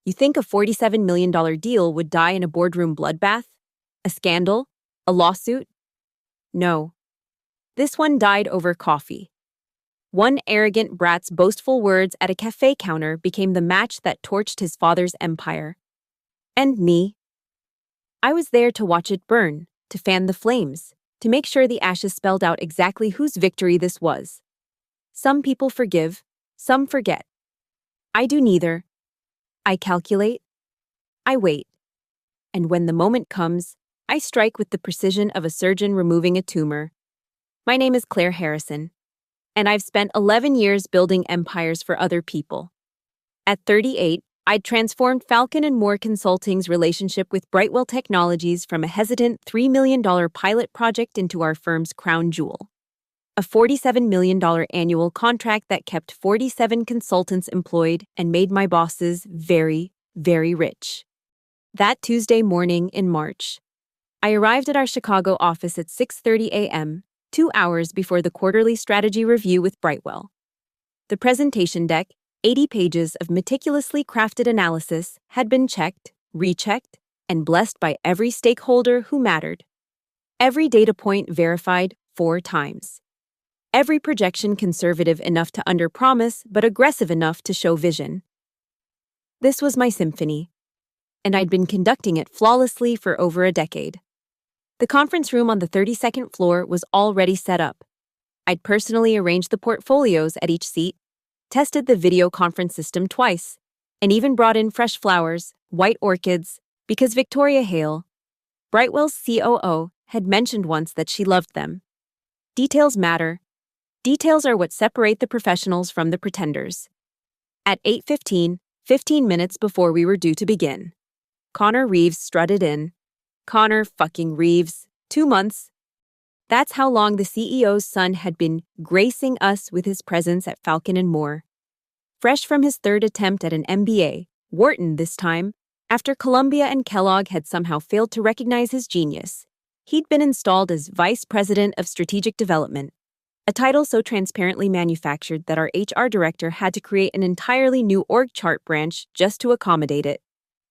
You think a $47 million deal would die in a boardroom bloodbath? A scandal? A lawsuit? No. This one died over coffee. One arrogant brat's boastful words at a cafe counter became the match that torched his father's empire. And me. I was there to watch it burn, to fan the flames, to make sure the ashes spelled out exactly whose victory this was. Some people forgive, some forget. I do neither. I calculate. I wait. And when the moment comes, I strike with the precision of a surgeon removing a tumor. My name is Claire Harrison, and I've spent 11 years building empires for other people. At 38, I'd transformed Falcon & Moore Consulting's relationship with Brightwell Technologies from a hesitant $3 million pilot project into our firm's crown jewel. A $47 million annual contract that kept 47 consultants employed and made my bosses very, very rich. That Tuesday morning in March, I arrived at our Chicago office at 6:30 a.m., 2 hours before the quarterly strategy review with Brightwell. The presentation deck, 80 pages of meticulously crafted analysis, had been checked, rechecked, and blessed by every stakeholder who mattered. Every data point verified 4 times. Every projection conservative enough to underpromise but aggressive enough to show vision. This was my symphony, and I'd been conducting it flawlessly for over a decade. The conference room on the 32nd floor was already set up. I'd personally arranged the portfolios at each seat, tested the video conference system twice, and even brought in fresh flowers, white orchids, because Victoria Hale, Brightwell's COO, had mentioned once that she loved them. Details matter. Details are what separate the professionals from the pretenders. At 8:15, 15 minutes before we were due to begin, Connor Reeves strutted in. Connor fucking Reeves, 2 months. That's how long the CEO's son had been gracing us with his presence at Falcon & Moore. Fresh from his 3rd attempt at an MBA, Wharton this time, after Columbia and Kellogg had somehow failed to recognize his genius, he'd been installed as Vice President of Strategic Development, a title so transparently manufactured that our HR director had to create an entirely new org chart branch just to accommodate it.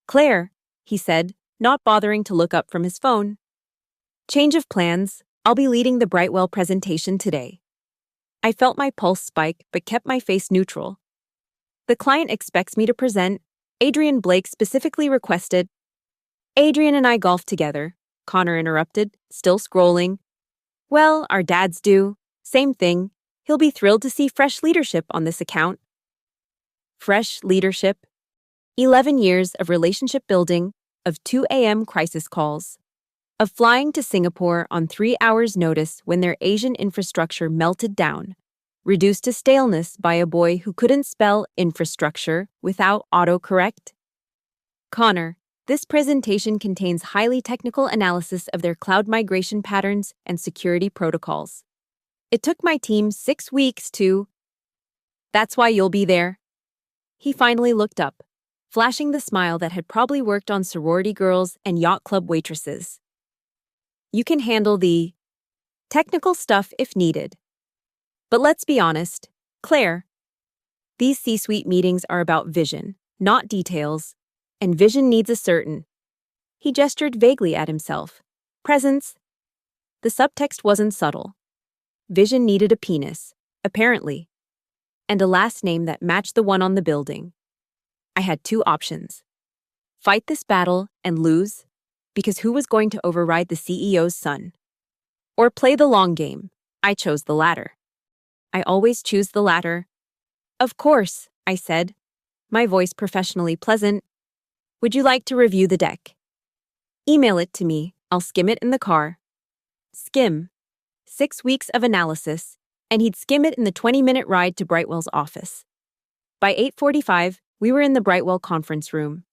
"Claire," he said, not bothering to look up from his phone. "Change of plans. I'll be leading the Brightwell presentation today." I felt my pulse spike but kept my face neutral. "The client expects me to present," Adrian Blake specifically requested. "Adrian and I golf together," Connor interrupted, still scrolling. "Well, our dads do. Same thing. He'll be thrilled to see fresh leadership on this account." Fresh leadership. 11 years of relationship building, of 2 a.m. crisis calls, of flying to Singapore on 3 hours' notice when their Asian infrastructure melted down, reduced to staleness by a boy who couldn't spell infrastructure without autocorrect. "Connor, this presentation contains highly technical analysis of their cloud migration patterns and security protocols. It took my team 6 weeks to..." "That's why you'll be there." He finally looked up, flashing the smile that had probably worked on sorority girls and yacht club waitresses. "You can handle the technical stuff if needed. But let's be honest, Claire. These C-suite meetings are about vision, not details, and vision needs a certain..." He gestured vaguely at himself. "Presence." The subtext wasn't subtle. Vision needed a penis, apparently, and a last name that matched the one on the building. I had 2 options. Fight this battle and lose, because who was going to override the CEO's son? Or play the long game. I chose the latter. I always choose the latter. "Of course," I said, my voice professionally pleasant. "Would you like to review the deck?" "Email it to me. I'll skim it in the car." Skim. 6 weeks of analysis, and he'd skim it in the 20-minute ride to Brightwell's office. By 8:45, we were in the Brightwell conference room.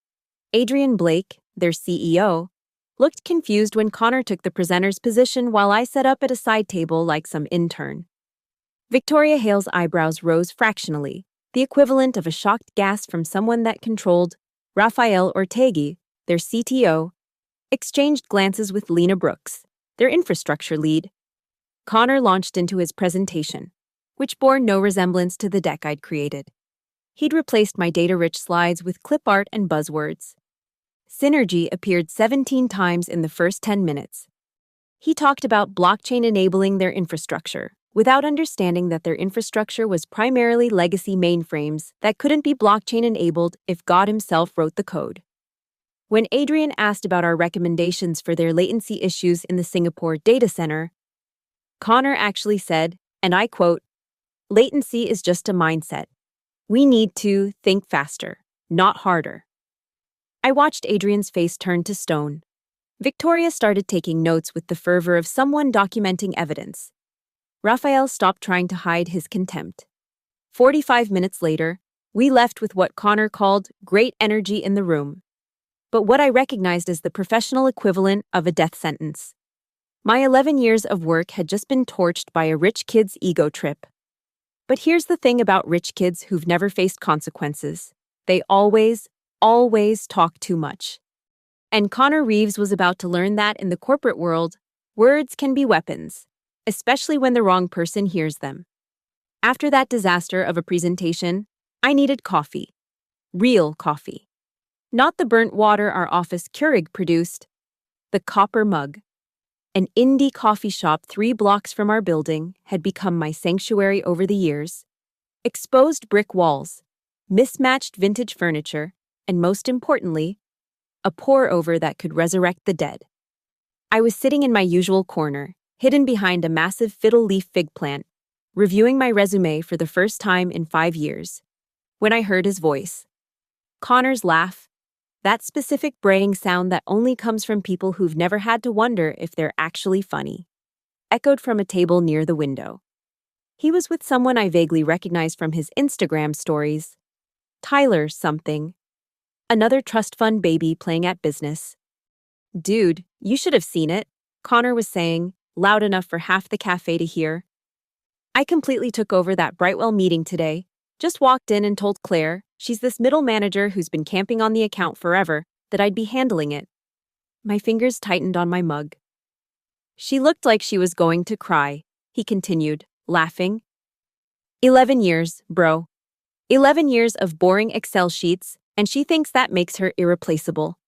Adrian Blake, their CEO, looked confused when Connor took the presenter's position while I sat up at a side table like some intern. Victoria Hale's eyebrows rose fractionally, the equivalent of a shocked gasp from someone that controlled. Rafael Ortegui, their CTO, exchanged glances with Lena Brooks, their infrastructure lead. Connor launched into his presentation, which bore no resemblance to the deck I'd created. He'd replaced my data-rich slides with clip art and buzzwords. Synergy appeared 17 times in the first 10 minutes. He talked about blockchain enabling their infrastructure, without understanding that their infrastructure was primarily legacy mainframes that couldn't be blockchain-enabled if God himself wrote the code. When Adrian asked about our recommendations for their latency issues in the Singapore data center, Connor actually said, and I quote, "Latency is just a mindset. We need to think faster, not harder." I watched Adrian's face turn to stone. Victoria started taking notes with the fervor of someone documenting evidence. Raphael stopped trying to hide his contempt. 45 minutes later, we left with what Connor called great energy in the room, but what I recognized as the professional equivalent of a death sentence. My 11 years of work had just been torched by a rich kid's ego trip. But here's the thing about rich kids who've never faced consequences. They always talk too much. And Connor Reeves was about to learn that in the corporate world, words can be weapons, especially when the wrong person hears them. After that disaster of a presentation, I needed coffee. Real coffee. Not the burnt water our office Keurig produced, the copper mug. An indie coffee shop 3 blocks from our building had become my sanctuary over the years. Exposed brick walls, mismatched vintage furniture, and most importantly, a pour-over that could resurrect the dead. I was sitting in my usual corner, hidden behind a massive fiddle-leaf fig plant, reviewing my resume for the first time in 5 years, when I heard his voice. Connor's laugh, that specific braying sound that only comes from people who've never had to wonder if they're actually funny, echoed from a table near the window. He was with someone I vaguely recognized from his Instagram stories. Tyler something. Another trust fund baby playing at business. "Dude, you should have seen it," Connor was saying, loud enough for half the cafe to hear. "I completely took over that Brightwell meeting today. Just walked in and told Claire, she's this middle manager who's been camping on the account forever, that I'd be handling it." My fingers tightened on my mug. "She looked like she was going to cry," he continued, laughing. 11 years, bro. 11 years of boring Excel sheets, and she thinks that makes her irreplaceable.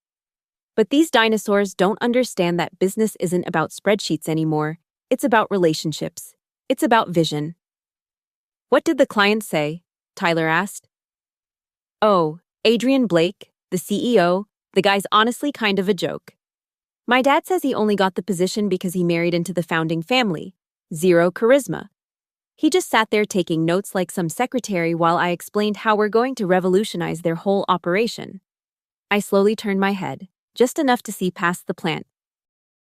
But these dinosaurs don't understand that business isn't about spreadsheets anymore. It's about relationships. It's about vision. "What did the client say?" Tyler asked. "Oh, Adrian Blake, the CEO, the guy's honestly kind of a joke. My dad says he only got the position because he married into the founding family. Zero charisma. He just sat there taking notes like some secretary while I explained how we're going to revolutionize their whole operation." I slowly turned my head, just enough to see past the plant.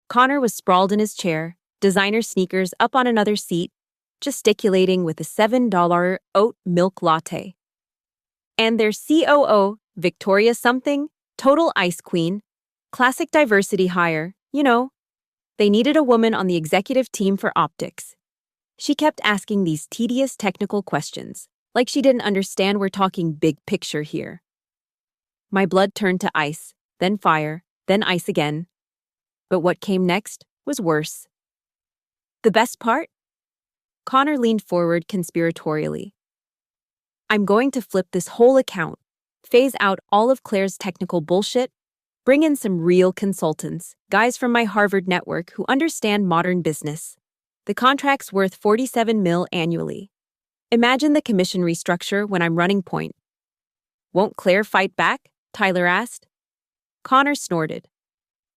Connor was sprawled in his chair, designer sneakers up on another seat, gesticulating with a $7 oat milk latte. And their COO, Victoria something, total ice queen, classic diversity hire, you know. They needed a woman on the executive team for optics. She kept asking these tedious technical questions, like she didn't understand we're talking big picture here. My blood turned to ice, then fire, then ice again. But what came next was worse. The best part? Connor leaned forward conspiratorially. "I'm going to flip this whole account, phase out all of Claire's technical bullshit, bring in some real consultants, guys from my Harvard network who understand modern business. The contract's worth 47 mil annually. Imagine the commission restructure when I'm running point." "Won't Claire fight back?" Tyler asked. Connor snorted.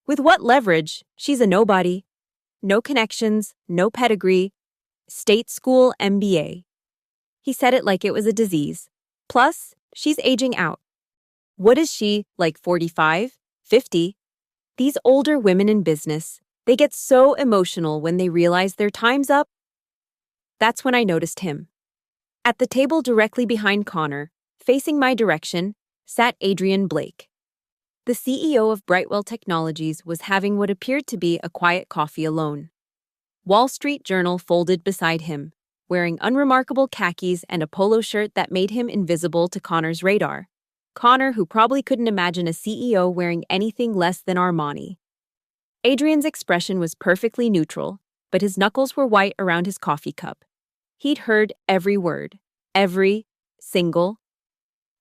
"With what leverage? She's a nobody. No connections, no pedigree. State school MBA. He said it like it was a disease. Plus, she's aging out. What is she, like 45, 50? These older women in business, they get so emotional when they realize their time's up." That's when I noticed him. At the table directly behind Connor, facing my direction, sat Adrian Blake. The CEO of Brightwell Technologies was having what appeared to be a quiet coffee alone. Wall Street Journal folded beside him, wearing unremarkable khakis and a polo shirt that made him invisible to Connor's radar. Connor, who probably couldn't imagine a CEO wearing anything less than Armani. Adrian's expression was perfectly neutral, but his knuckles were white around his coffee cup. He'd heard every word, every single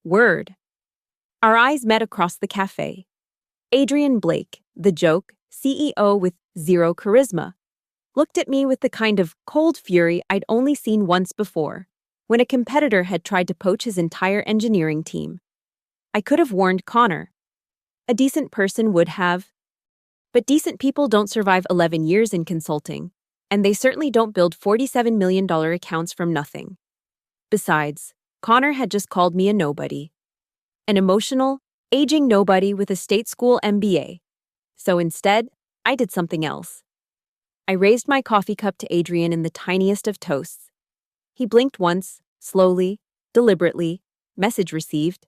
Word. Our eyes met across the cafe. Adrian Blake, the joke, CEO with zero charisma, looked at me with the kind of cold fury I'd only seen once before, when a competitor had tried to poach his entire engineering team. I could have warned Connor. A decent person would have. But decent people don't survive 11 years in consulting, and they certainly don't build $47 million accounts from nothing. Besides, Connor had just called me a nobody. An emotional, aging nobody with a state school MBA. So instead, I did something else. I raised my coffee cup to Adrian in the tiniest of toasts. He blinked once, slowly, deliberately, message received,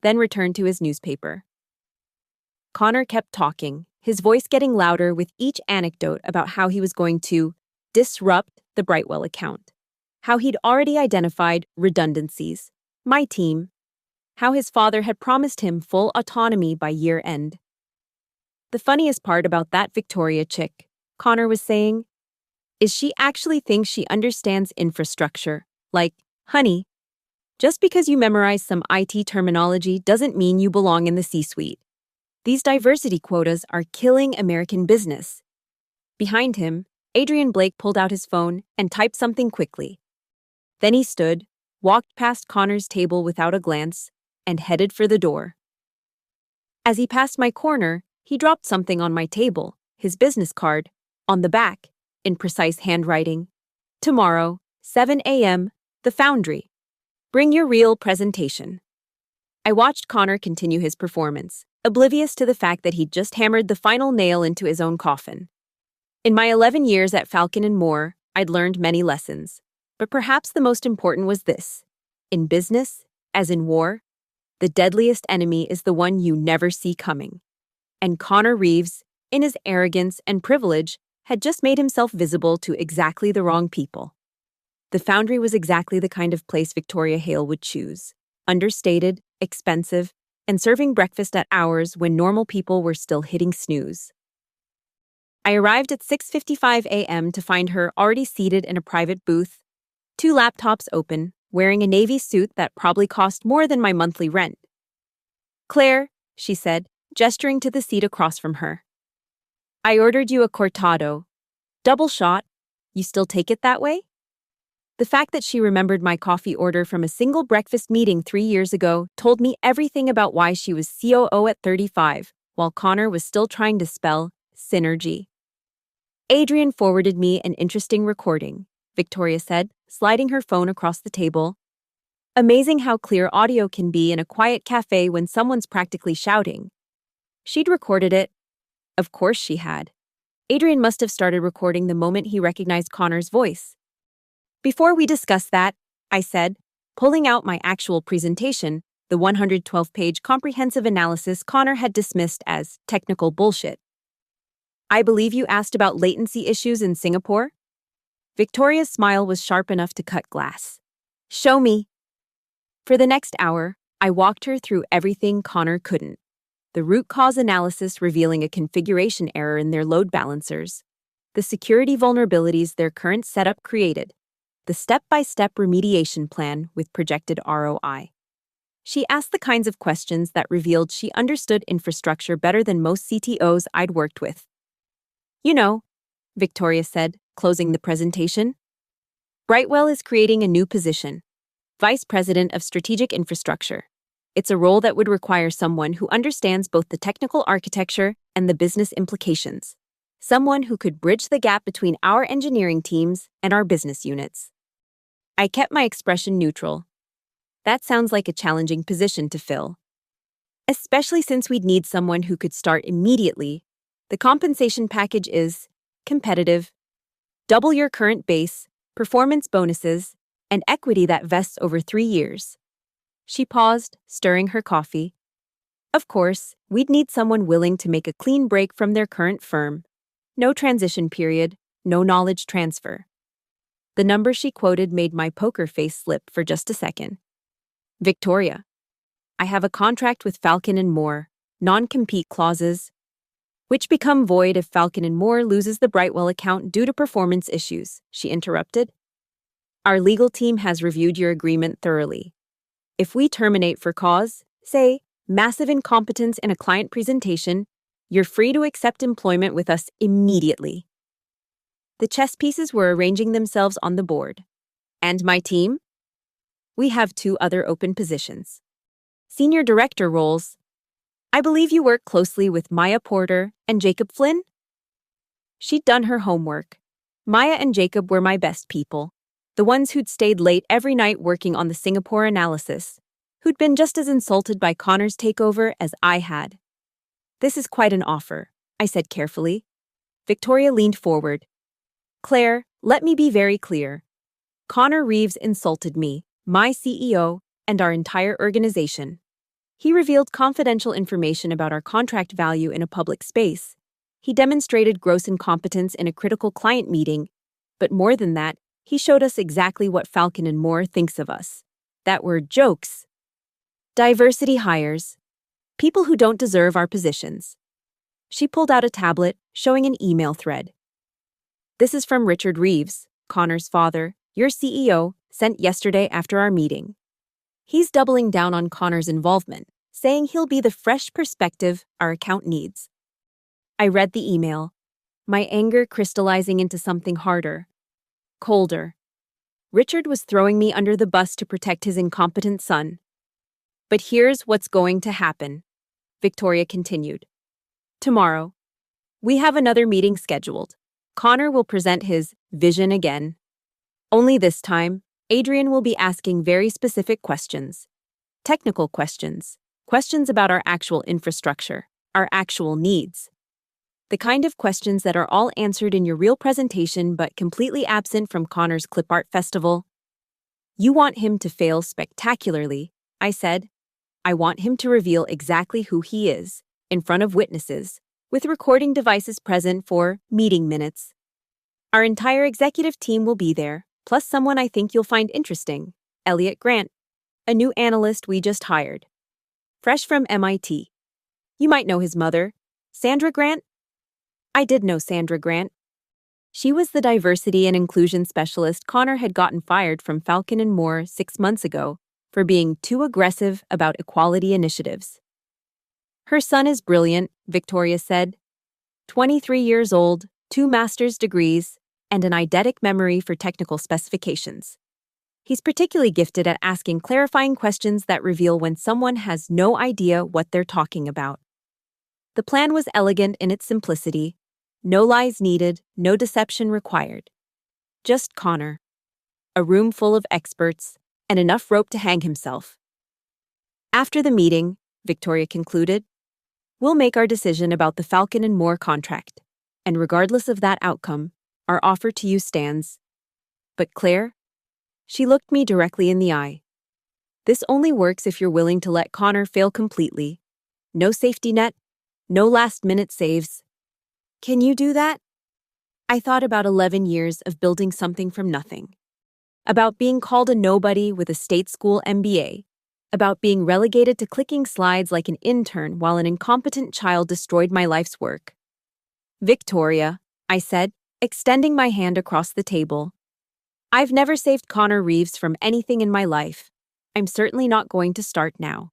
then returned to his newspaper. Connor kept talking, his voice getting louder with each anecdote about how he was going to disrupt the Brightwell account, how he'd already identified redundancies, my team, how his father had promised him full autonomy by year end. The funniest part about that Victoria chick, Connor was saying, is she actually thinks she understands infrastructure. Like, honey, just because you memorize some IT terminology doesn't mean you belong in the C-suite. These diversity quotas are killing American business. Behind him, Adrian Blake pulled out his phone and typed something quickly. Then he stood, walked past Connor's table without a glance, and headed for the door. As he passed my corner, he dropped something on my table, his business card, on the back, in precise handwriting. Tomorrow, 7 a.m., the Foundry. Bring your real presentation. I watched Connor continue his performance, oblivious to the fact that he'd just hammered the final nail into his own coffin. In my 11 years at Falcon & Moore, I'd learned many lessons, but perhaps the most important was this. In business, as in war, the deadliest enemy is the one you never see coming. And Connor Reeves, in his arrogance and privilege, had just made himself visible to exactly the wrong people. The Foundry was exactly the kind of place Victoria Hale would choose. Understated, expensive, and serving breakfast at hours when normal people were still hitting snooze. I arrived at 6:55 a.m. to find her already seated in a private booth, 2 laptops open, wearing a navy suit that probably cost more than my monthly rent. Claire, she said, gesturing to the seat across from her. I ordered you a cortado. Double shot. You still take it that way? The fact that she remembered my coffee order from a single breakfast meeting 3 years ago told me everything about why she was COO at 35, while Connor was still trying to spell synergy. Adrian forwarded me an interesting recording, Victoria said, sliding her phone across the table. Amazing how clear audio can be in a quiet cafe when someone's practically shouting. She'd recorded it. Of course she had. Adrian must have started recording the moment he recognized Connor's voice. Before we discuss that, I said, pulling out my actual presentation, the 112-page comprehensive analysis Connor had dismissed as technical bullshit. I believe you asked about latency issues in Singapore? Victoria's smile was sharp enough to cut glass. Show me. For the next hour, I walked her through everything Connor couldn't. The root cause analysis revealing a configuration error in their load balancers, the security vulnerabilities their current setup created, the step-by-step remediation plan with projected ROI. She asked the kinds of questions that revealed she understood infrastructure better than most CTOs I'd worked with. You know, Victoria said, closing the presentation. Brightwell is creating a new position, Vice President of Strategic Infrastructure. It's a role that would require someone who understands both the technical architecture and the business implications. Someone who could bridge the gap between our engineering teams and our business units. I kept my expression neutral. That sounds like a challenging position to fill. Especially since we'd need someone who could start immediately. The compensation package is competitive. Double your current base, performance bonuses, and equity that vests over 3 years. She paused, stirring her coffee. Of course, we'd need someone willing to make a clean break from their current firm. No transition period, no knowledge transfer. The number she quoted made my poker face slip for just a second. Victoria. I have a contract with Falcon & Moore, non-compete clauses, which become void if Falcon & Moore loses the Brightwell account due to performance issues, she interrupted. Our legal team has reviewed your agreement thoroughly. If we terminate for cause, say, massive incompetence in a client presentation, you're free to accept employment with us immediately. The chess pieces were arranging themselves on the board. And my team? We have 2 other open positions. Senior director roles. I believe you work closely with Maya Porter and Jacob Flynn? She'd done her homework. Maya and Jacob were my best people, the ones who'd stayed late every night working on the Singapore analysis, who'd been just as insulted by Connor's takeover as I had. This is quite an offer, I said carefully. Victoria leaned forward. Claire, let me be very clear. Connor Reeves insulted me, my CEO, and our entire organization. He revealed confidential information about our contract value in a public space. He demonstrated gross incompetence in a critical client meeting, but more than that, he showed us exactly what Falcon and Moore thinks of us. That we're jokes. Diversity hires. People who don't deserve our positions. She pulled out a tablet, showing an email thread. This is from Richard Reeves, Connor's father, your CEO, sent yesterday after our meeting. He's doubling down on Connor's involvement, saying he'll be the fresh perspective our account needs. I read the email, my anger crystallizing into something harder, colder. Richard was throwing me under the bus to protect his incompetent son. But here's what's going to happen, Victoria continued. Tomorrow, we have another meeting scheduled. Connor will present his vision again. Only this time, Adrian will be asking very specific questions. Technical questions. Questions about our actual infrastructure, our actual needs. The kind of questions that are all answered in your real presentation but completely absent from Connor's clip art festival. You want him to fail spectacularly, I said. I want him to reveal exactly who he is, in front of witnesses, with recording devices present for meeting minutes. Our entire executive team will be there, plus someone I think you'll find interesting, Elliot Grant, a new analyst we just hired. Fresh from MIT. You might know his mother, Sandra Grant? I did know Sandra Grant. She was the diversity and inclusion specialist Connor had gotten fired from Falcon and Moore 6 months ago for being too aggressive about equality initiatives. Her son is brilliant, Victoria said. 23 years old, 2 master's degrees, and an eidetic memory for technical specifications. He's particularly gifted at asking clarifying questions that reveal when someone has no idea what they're talking about. The plan was elegant in its simplicity. No lies needed, no deception required. Just Connor. A room full of experts, and enough rope to hang himself. After the meeting, Victoria concluded, we'll make our decision about the Falcon and Moore contract, and regardless of that outcome, our offer to you stands. But Claire? She looked me directly in the eye. This only works if you're willing to let Connor fail completely. No safety net, no last-minute saves. Can you do that? I thought about 11 years of building something from nothing. About being called a nobody with a state school MBA. About being relegated to clicking slides like an intern while an incompetent child destroyed my life's work. Victoria, I said, extending my hand across the table. I've never saved Connor Reeves from anything in my life. I'm certainly not going to start now.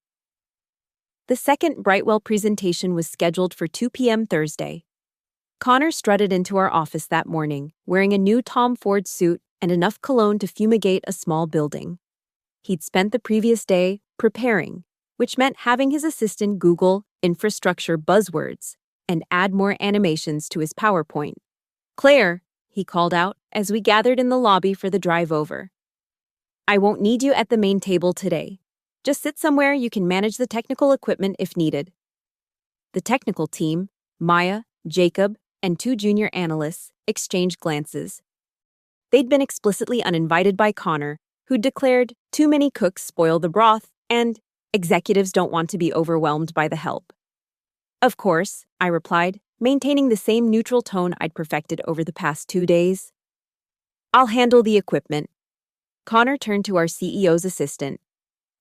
The second Brightwell presentation was scheduled for 2 p.m. Thursday. Connor strutted into our office that morning, wearing a new Tom Ford suit and enough cologne to fumigate a small building. He'd spent the previous day preparing, which meant having his assistant Google infrastructure buzzwords and add more animations to his PowerPoint. Claire, he called out as we gathered in the lobby for the drive over. I won't need you at the main table today. Just sit somewhere you can manage the technical equipment if needed. The technical team, Maya, Jacob, and 2 junior analysts, exchanged glances. They'd been explicitly uninvited by Connor, who declared too many cooks spoil the broth and executives don't want to be overwhelmed by the help. Of course, I replied, maintaining the same neutral tone I'd perfected over the past 2 days. I'll handle the equipment. Connor turned to our CEO's assistant.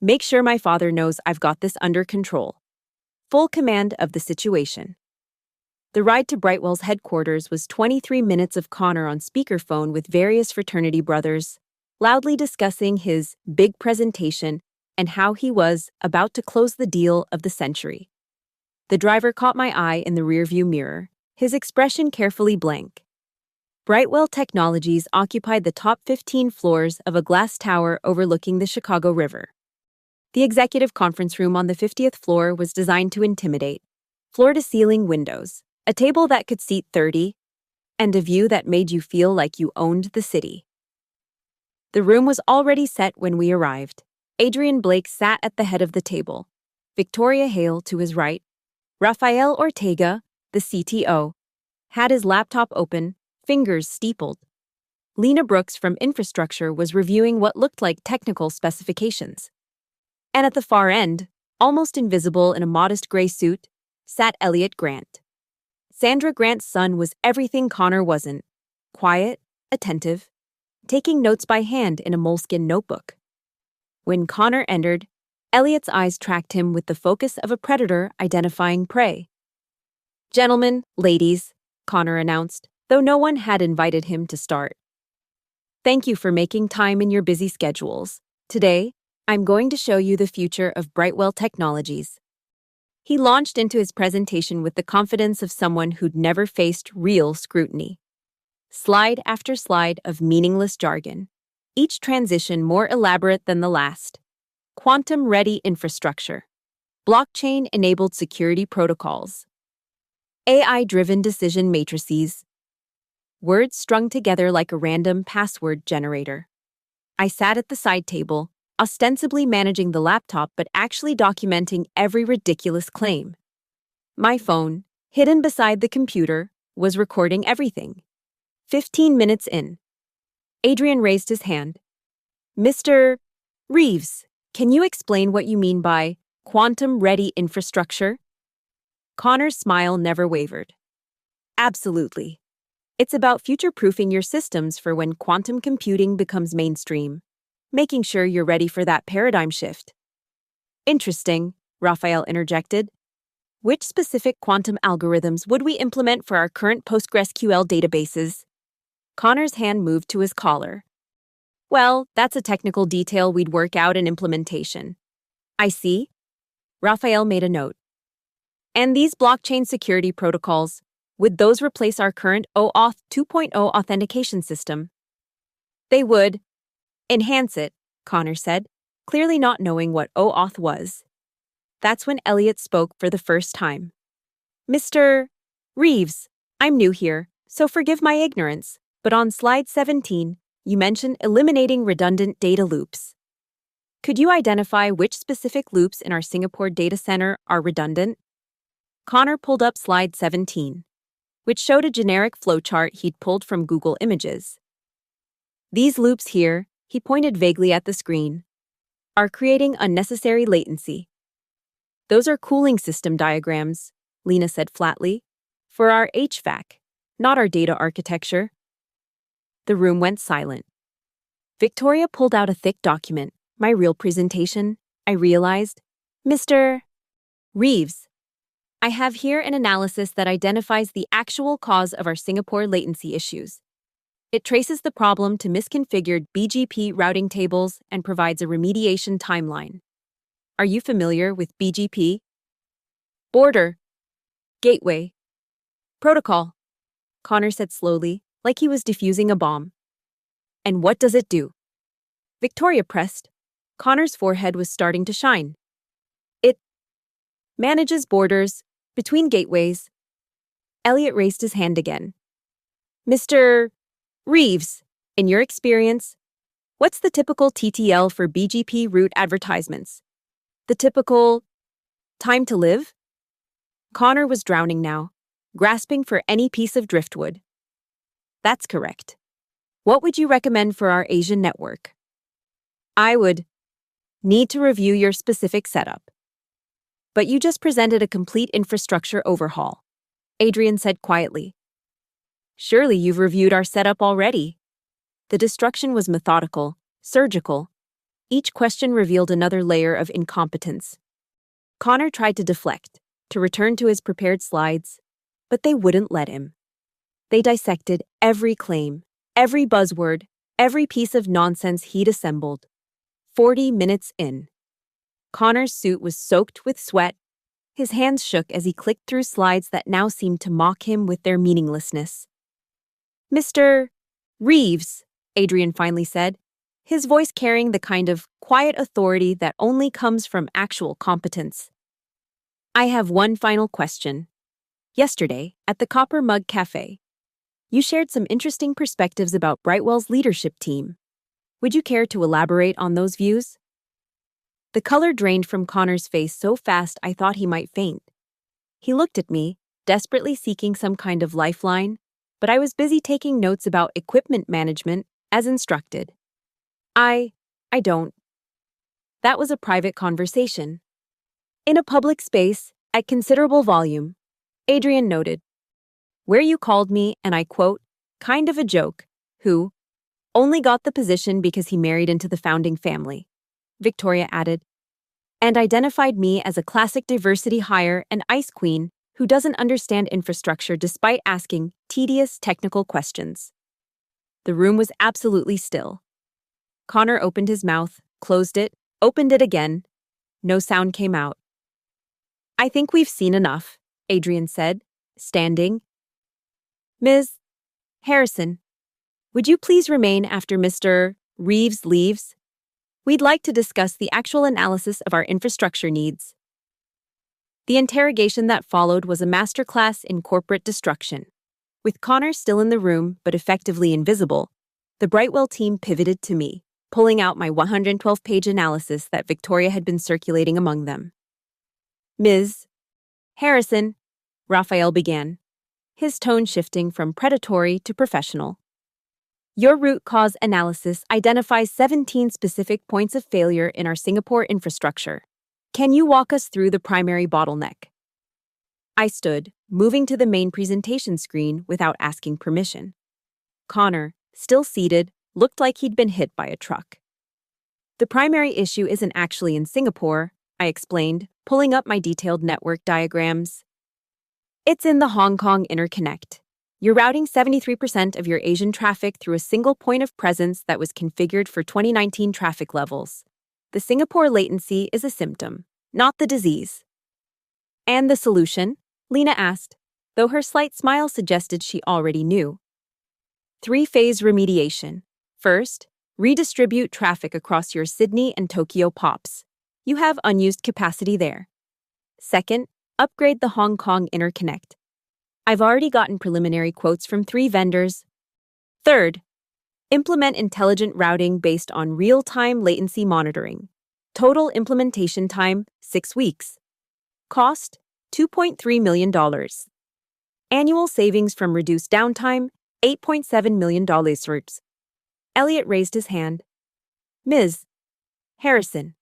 Make sure my father knows I've got this under control. Full command of the situation. The ride to Brightwell's headquarters was 23 minutes of Connor on speakerphone with various fraternity brothers, loudly discussing his big presentation and how he was about to close the deal of the century. The driver caught my eye in the rearview mirror, his expression carefully blank. Brightwell Technologies occupied the top 15 floors of a glass tower overlooking the Chicago River. The executive conference room on the 50th floor was designed to intimidate. Floor-to-ceiling windows, a table that could seat 30, and a view that made you feel like you owned the city. The room was already set when we arrived. Adrian Blake sat at the head of the table. Victoria Hale to his right. Rafael Ortega, the CTO, had his laptop open, fingers steepled. Lena Brooks from Infrastructure was reviewing what looked like technical specifications. And at the far end, almost invisible in a modest gray suit, sat Elliot Grant. Sandra Grant's son was everything Connor wasn't: quiet, attentive, taking notes by hand in a moleskin notebook. When Connor entered, Elliot's eyes tracked him with the focus of a predator identifying prey. "Gentlemen, ladies," Connor announced, though no one had invited him to start. "Thank you for making time in your busy schedules. Today, I'm going to show you the future of Brightwell Technologies." He launched into his presentation with the confidence of someone who'd never faced real scrutiny. Slide after slide of meaningless jargon, each transition more elaborate than the last. Quantum-ready infrastructure, blockchain-enabled security protocols, AI-driven decision matrices, words strung together like a random password generator. I sat at the side table, ostensibly managing the laptop but actually documenting every ridiculous claim. My phone, hidden beside the computer, was recording everything. 15 minutes in, Adrian raised his hand. "Mr. Reeves, can you explain what you mean by quantum-ready infrastructure?" Connor's smile never wavered. "Absolutely. It's about future-proofing your systems for when quantum computing becomes mainstream, making sure you're ready for that paradigm shift." "Interesting," Raphael interjected. "Which specific quantum algorithms would we implement for our current PostgreSQL databases?" Connor's hand moved to his collar. "Well, that's a technical detail we'd work out in implementation." "I see." Raphael made a note. "And these blockchain security protocols, would those replace our current OAuth 2.0 authentication system?" "They would enhance it," Connor said, clearly not knowing what OAuth was. That's when Elliot spoke for the first time. "Mr. Reeves, I'm new here, so forgive my ignorance, but on slide 17, you mentioned eliminating redundant data loops. Could you identify which specific loops in our Singapore data center are redundant?" Connor pulled up slide 17, which showed a generic flowchart he'd pulled from Google Images. "These loops here," he pointed vaguely at the screen, "are creating unnecessary latency." "Those are cooling system diagrams," Lena said flatly, "for our HVAC, not our data architecture." The room went silent. Victoria pulled out a thick document, my real presentation, I realized. "Mr. Reeves, I have here an analysis that identifies the actual cause of our Singapore latency issues. It traces the problem to misconfigured BGP routing tables and provides a remediation timeline. Are you familiar with BGP? Border, Gateway, Protocol," Connor said slowly, like he was defusing a bomb. "And what does it do?" Victoria pressed. Connor's forehead was starting to shine. "It manages borders between gateways." Elliot raised his hand again. "Mr. Reeves, in your experience, what's the typical TTL for BGP route advertisements? The typical time to live?" Connor was drowning now, grasping for any piece of driftwood. "That's correct. What would you recommend for our Asian network?" "I would need to review your specific setup." "But you just presented a complete infrastructure overhaul," Adrian said quietly. "Surely you've reviewed our setup already." The destruction was methodical, surgical. Each question revealed another layer of incompetence. Connor tried to deflect, to return to his prepared slides, but they wouldn't let him. They dissected every claim, every buzzword, every piece of nonsense he'd assembled. 40 minutes in, Connor's suit was soaked with sweat. His hands shook as he clicked through slides that now seemed to mock him with their meaninglessness. "Mr. Reeves," Adrian finally said, his voice carrying the kind of quiet authority that only comes from actual competence. "I have one final question. Yesterday, at the Copper Mug Café, you shared some interesting perspectives about Brightwell's leadership team. Would you care to elaborate on those views?" The color drained from Connor's face so fast I thought he might faint. He looked at me, desperately seeking some kind of lifeline, but I was busy taking notes about equipment management as instructed. I don't. That was a private conversation. In a public space, at considerable volume, Adrian noted, "Where you called me, and I quote, kind of a joke, who only got the position because he married into the founding family," Victoria added, "and identified me as a classic diversity hire and ice queen who doesn't understand infrastructure despite asking tedious technical questions." The room was absolutely still. Connor opened his mouth, closed it, opened it again. No sound came out. "I think we've seen enough," Adrian said, standing. "Ms. Harrison, would you please remain after Mr. Reeves leaves? We'd like to discuss the actual analysis of our infrastructure needs." The interrogation that followed was a masterclass in corporate destruction. With Connor still in the room but effectively invisible, the Brightwell team pivoted to me, pulling out my 112-page analysis that Victoria had been circulating among them. "Ms. Harrison," Raphael began, his tone shifting from predatory to professional. "Your root cause analysis identifies 17 specific points of failure in our Singapore infrastructure. Can you walk us through the primary bottleneck?" I stood, moving to the main presentation screen without asking permission. Connor, still seated, looked like he'd been hit by a truck. "The primary issue isn't actually in Singapore," I explained, pulling up my detailed network diagrams. "It's in the Hong Kong interconnect. You're routing 73% of your Asian traffic through a single point of presence that was configured for 2019 traffic levels. The Singapore latency is a symptom, not the disease." "And the solution?" Lena asked, though her slight smile suggested she already knew. "Three-phase remediation. First, redistribute traffic across your Sydney and Tokyo POPs. You have unused capacity there. Second, upgrade the Hong Kong interconnect. I've already gotten preliminary quotes from 3 vendors. Third, implement intelligent routing based on real-time latency monitoring. Total implementation time, 6 weeks. Cost, $2.3 million. Annual savings from reduced downtime, $8.7 million. Elliot raised his hand. "Ms. Harrison,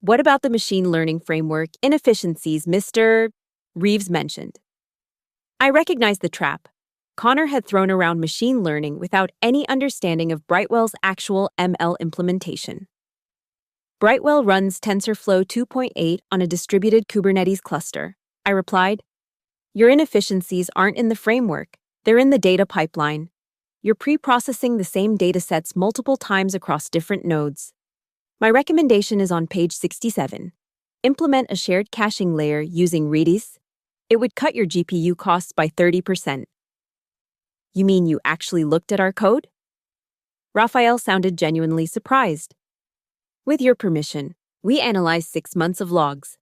what about the machine learning framework inefficiencies Mr. Reeves mentioned?" I recognized the trap. Connor had thrown around machine learning without any understanding of Brightwell's actual ML implementation. "Brightwell runs TensorFlow 2.8 on a distributed Kubernetes cluster," I replied. "Your inefficiencies aren't in the framework, they're in the data pipeline. You're pre-processing the same datasets multiple times across different nodes. My recommendation is on page 67. Implement a shared caching layer using Redis. It would cut your GPU costs by 30%. "You mean you actually looked at our code?" Raphael sounded genuinely surprised. "With your permission, we analyzed 6 months of logs.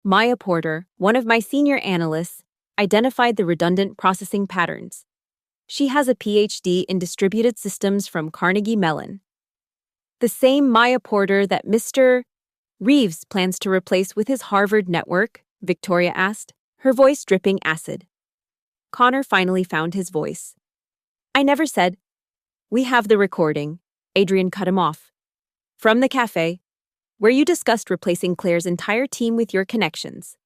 Maya Porter, one of my senior analysts, identified the redundant processing patterns. She has a PhD in distributed systems from Carnegie Mellon. The same Maya Porter that Mr. Reeves plans to replace with his Harvard network?" Victoria asked, her voice dripping acid. Connor finally found his voice. "I never said." "We have the recording," Adrian cut him off. "From the cafe, where you discussed replacing Claire's entire team with your connections."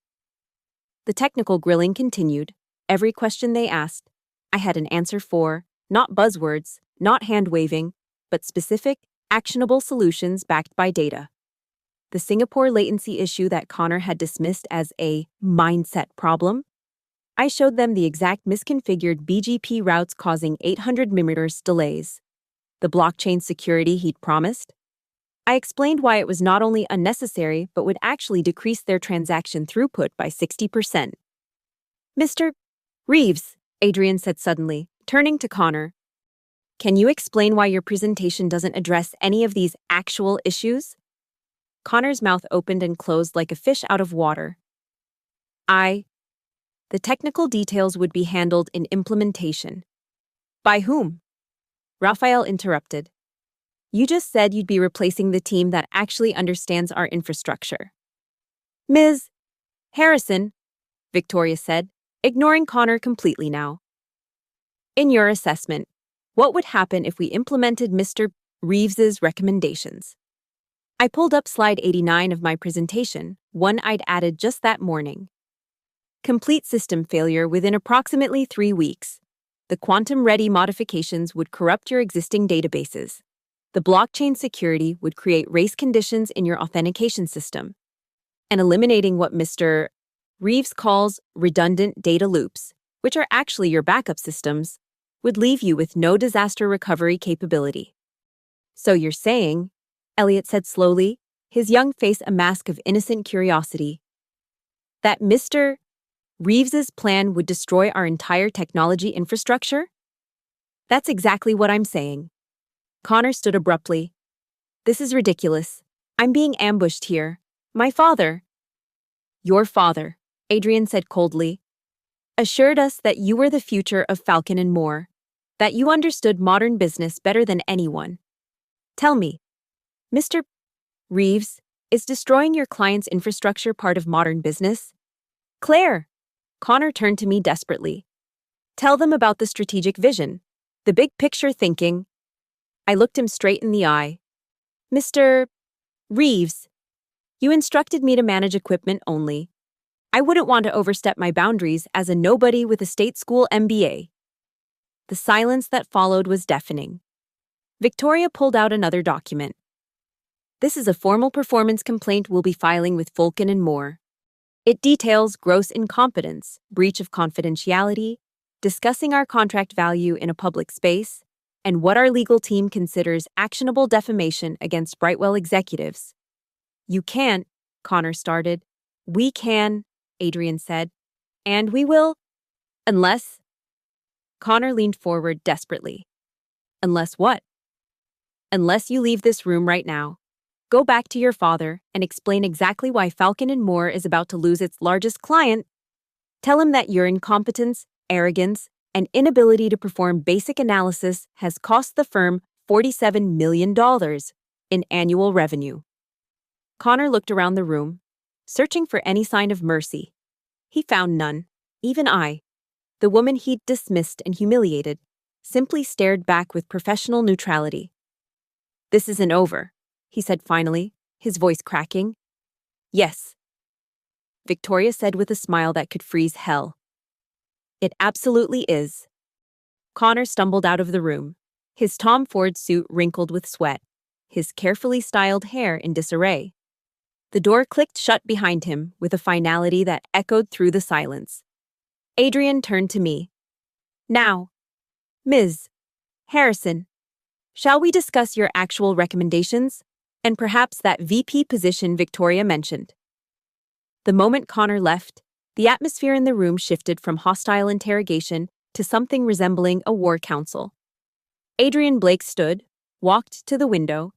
The technical grilling continued. Every question they asked, I had an answer for, not buzzwords, not hand-waving, but specific, actionable solutions backed by data. The Singapore latency issue that Connor had dismissed as a mindset problem, I showed them the exact misconfigured BGP routes causing 800 millimeters delays. The blockchain security he'd promised, I explained why it was not only unnecessary but would actually decrease their transaction throughput by 60%. Mr. Reeves, Adrian said suddenly, turning to Connor. Can you explain why your presentation doesn't address any of these actual issues? Connor's mouth opened and closed like a fish out of water. The technical details would be handled in implementation. By whom? Raphael interrupted. You just said you'd be replacing the team that actually understands our infrastructure. Ms. Harrison, Victoria said, ignoring Connor completely now. In your assessment, what would happen if we implemented Mr. Reeves's recommendations? I pulled up slide 89 of my presentation, one I'd added just that morning. Complete system failure within approximately 3 weeks. The quantum-ready modifications would corrupt your existing databases. The blockchain security would create race conditions in your authentication system. And eliminating what Mr. Reeves calls redundant data loops, which are actually your backup systems, would leave you with no disaster recovery capability. So you're saying, Elliot said slowly, his young face a mask of innocent curiosity, that Mr. Reeves's plan would destroy our entire technology infrastructure? That's exactly what I'm saying. Connor stood abruptly. This is ridiculous. I'm being ambushed here. My father. Your father, Adrian said coldly, assured us that you were the future of Falcon and Moore, that you understood modern business better than anyone. Tell me, Mr. Reeves, is destroying your client's infrastructure part of modern business? Claire! Connor turned to me desperately. Tell them about the strategic vision, the big picture thinking. I looked him straight in the eye. Mr. Reeves, you instructed me to manage equipment only. I wouldn't want to overstep my boundaries as a nobody with a state school MBA. The silence that followed was deafening. Victoria pulled out another document. This is a formal performance complaint we'll be filing with Falcon and Moore. It details gross incompetence, breach of confidentiality, discussing our contract value in a public space, and what our legal team considers actionable defamation against Brightwell executives. You can't, Connor started. We can, Adrian said. And we will, unless... Connor leaned forward desperately. Unless what? Unless you leave this room right now. Go back to your father and explain exactly why Falcon and Moore is about to lose its largest client. Tell him that your incompetence, arrogance, and inability to perform basic analysis has cost the firm $47 million in annual revenue. Connor looked around the room, searching for any sign of mercy. He found none. Even I, the woman he'd dismissed and humiliated, simply stared back with professional neutrality. This isn't over, he said finally, his voice cracking. Yes, Victoria said with a smile that could freeze hell. It absolutely is. Connor stumbled out of the room, his Tom Ford suit wrinkled with sweat, his carefully styled hair in disarray. The door clicked shut behind him with a finality that echoed through the silence. Adrian turned to me. Now, Ms. Harrison, shall we discuss your actual recommendations? And perhaps that VP position Victoria mentioned. The moment Connor left, the atmosphere in the room shifted from hostile interrogation to something resembling a war council. Adrian Blake stood, walked to the window,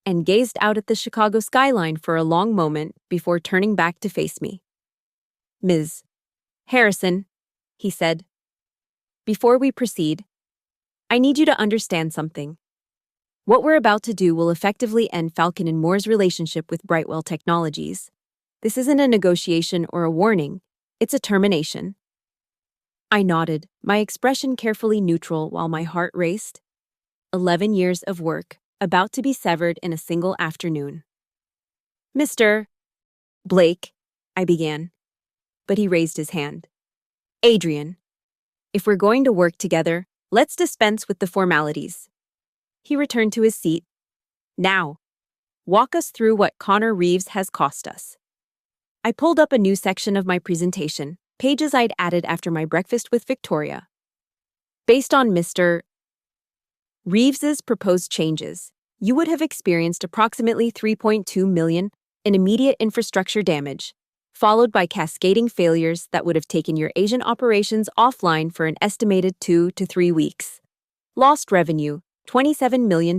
and gazed out at the Chicago skyline for a long moment before turning back to face me. Ms. Harrison, he said, before we proceed, I need you to understand something. What we're about to do will effectively end Falcon and Moore's relationship with Brightwell Technologies. This isn't a negotiation or a warning, it's a termination. I nodded, my expression carefully neutral while my heart raced. 11 years of work, about to be severed in a single afternoon. Mr. Blake, I began, but he raised his hand. Adrian, if we're going to work together, let's dispense with the formalities. He returned to his seat. Now, walk us through what Connor Reeves has cost us. I pulled up a new section of my presentation, pages I'd added after my breakfast with Victoria. Based on Mr. Reeves's proposed changes, you would have experienced approximately 3.2 million in immediate infrastructure damage, followed by cascading failures that would have taken your Asian operations offline for an estimated 2 to 3 weeks. Lost revenue, $27 million.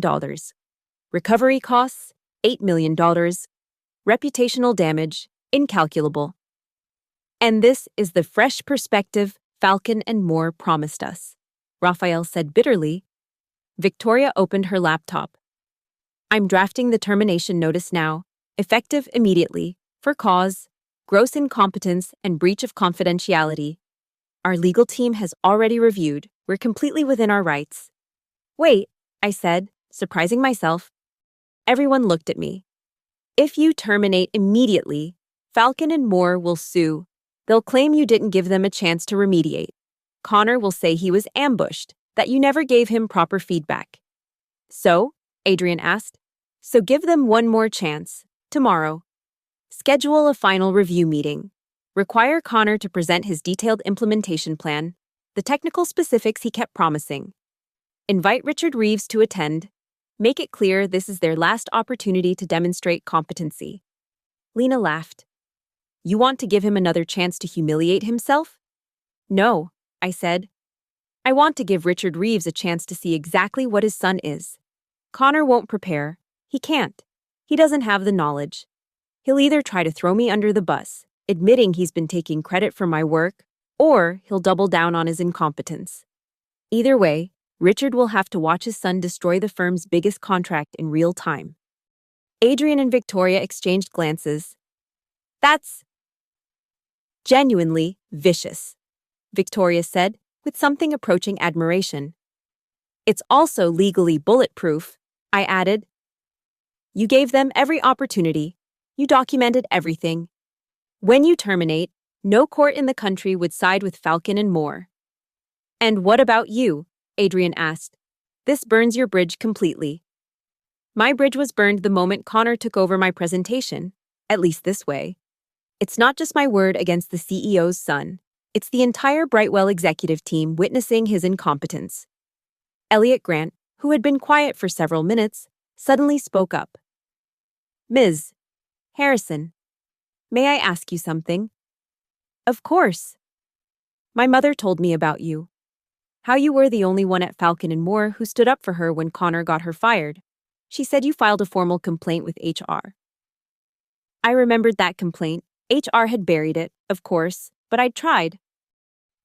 Recovery costs, $8 million. Reputational damage, incalculable. And this is the fresh perspective Falcon and Moore promised us, Raphael said bitterly. Victoria opened her laptop. I'm drafting the termination notice now, effective immediately, for cause, gross incompetence, and breach of confidentiality. Our legal team has already reviewed. We're completely within our rights. Wait, I said, surprising myself. Everyone looked at me. If you terminate immediately, Falcon and Moore will sue. They'll claim you didn't give them a chance to remediate. Connor will say he was ambushed, that you never gave him proper feedback. So, Adrian asked, so give them one more chance, tomorrow. Schedule a final review meeting. Require Connor to present his detailed implementation plan, the technical specifics he kept promising. Invite Richard Reeves to attend. Make it clear this is their last opportunity to demonstrate competency. Lena laughed. You want to give him another chance to humiliate himself? No, I said. I want to give Richard Reeves a chance to see exactly what his son is. Connor won't prepare. He can't. He doesn't have the knowledge. He'll either try to throw me under the bus, admitting he's been taking credit for my work, or he'll double down on his incompetence. Either way, Richard will have to watch his son destroy the firm's biggest contract in real time. Adrian and Victoria exchanged glances. That's genuinely vicious, Victoria said, with something approaching admiration. It's also legally bulletproof, I added. You gave them every opportunity. You documented everything. When you terminate, no court in the country would side with Falcon and Moore. And what about you? Adrian asked. This burns your bridge completely. My bridge was burned the moment Connor took over my presentation, at least this way. It's not just my word against the CEO's son. It's the entire Brightwell executive team witnessing his incompetence. Elliot Grant, who had been quiet for several minutes, suddenly spoke up. Ms. Harrison, may I ask you something? Of course. My mother told me about you. How you were the only one at Falcon and Moore who stood up for her when Connor got her fired. She said you filed a formal complaint with HR. I remembered that complaint. HR had buried it, of course, but I'd tried.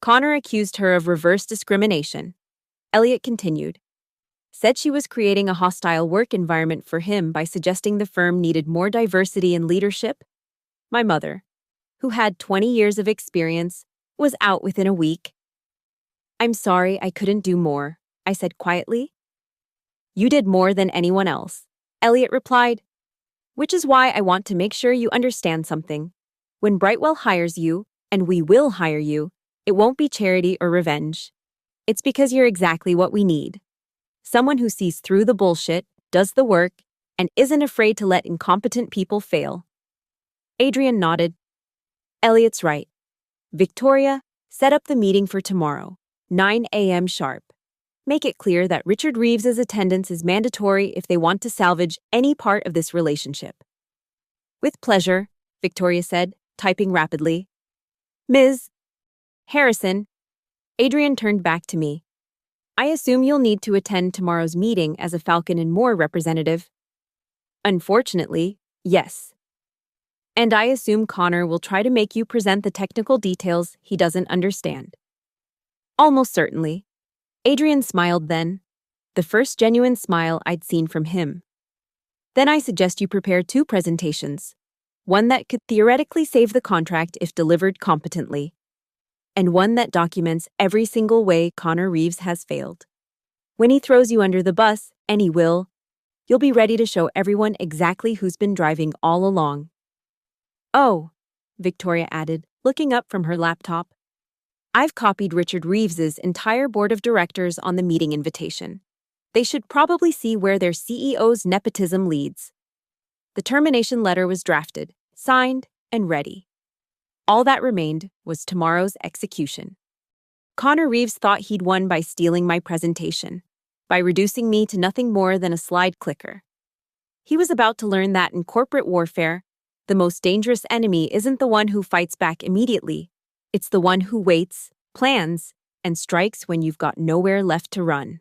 Connor accused her of reverse discrimination. Elliot continued. Said she was creating a hostile work environment for him by suggesting the firm needed more diversity in leadership. My mother, who had 20 years of experience, was out within a week. I'm sorry I couldn't do more, I said quietly. You did more than anyone else, Elliot replied. Which is why I want to make sure you understand something. When Brightwell hires you, and we will hire you, it won't be charity or revenge. It's because you're exactly what we need. Someone who sees through the bullshit, does the work, and isn't afraid to let incompetent people fail. Adrian nodded. Elliot's right. Victoria, set up the meeting for tomorrow, 9 a.m. sharp. Make it clear that Richard Reeves' attendance is mandatory if they want to salvage any part of this relationship. With pleasure, Victoria said, typing rapidly. Ms. Harrison. Adrian turned back to me. I assume you'll need to attend tomorrow's meeting as a Falcon and Moore representative. Unfortunately, yes. And I assume Connor will try to make you present the technical details he doesn't understand. Almost certainly. Adrian smiled then, the first genuine smile I'd seen from him. Then I suggest you prepare 2 presentations, one that could theoretically save the contract if delivered competently, and one that documents every single way Connor Reeves has failed. When he throws you under the bus, and he will, you'll be ready to show everyone exactly who's been driving all along. Oh, Victoria added, looking up from her laptop. I've copied Richard Reeves's entire board of directors on the meeting invitation. They should probably see where their CEO's nepotism leads. The termination letter was drafted, signed, and ready. All that remained was tomorrow's execution. Connor Reeves thought he'd won by stealing my presentation, by reducing me to nothing more than a slide clicker. He was about to learn that in corporate warfare, the most dangerous enemy isn't the one who fights back immediately. It's the one who waits, plans, and strikes when you've got nowhere left to run.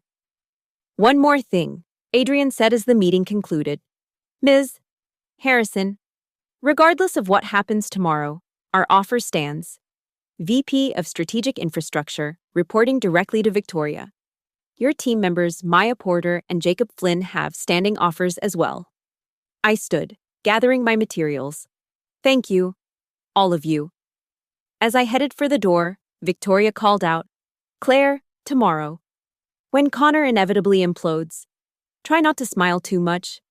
One more thing, Adrian said as the meeting concluded. Ms. Harrison, regardless of what happens tomorrow, our offer stands. VP of Strategic Infrastructure, reporting directly to Victoria. Your team members Maya Porter and Jacob Flynn have standing offers as well. I stood, gathering my materials. Thank you, all of you. As I headed for the door, Victoria called out, Claire, tomorrow. When Connor inevitably implodes, try not to smile too much.